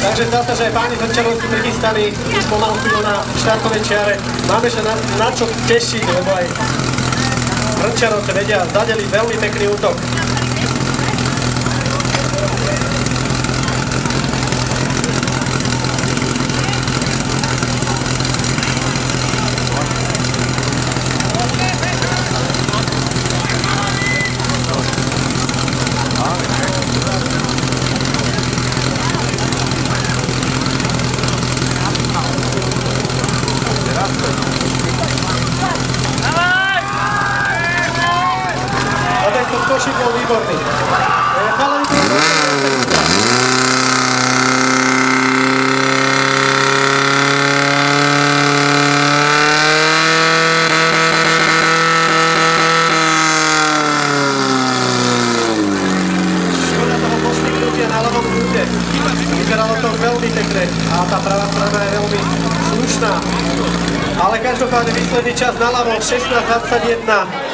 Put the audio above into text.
Takže zdá sa, že aj páni Hrnčanovci prichystali už pomalu chvíľu na štartovej čiare. Máme sa na čo tešiť, lebo aj Hrnčanovce vedia, zadeli veľmi pekný útok. A tento skočík bol výborný. Chalani to škoda toho pošliknutia na ľavom kúte. Vyzeralo to veľmi pekne a tá pravá strana je veľmi slušná. Ale každopádne výsledný čas na ľavo 16:21.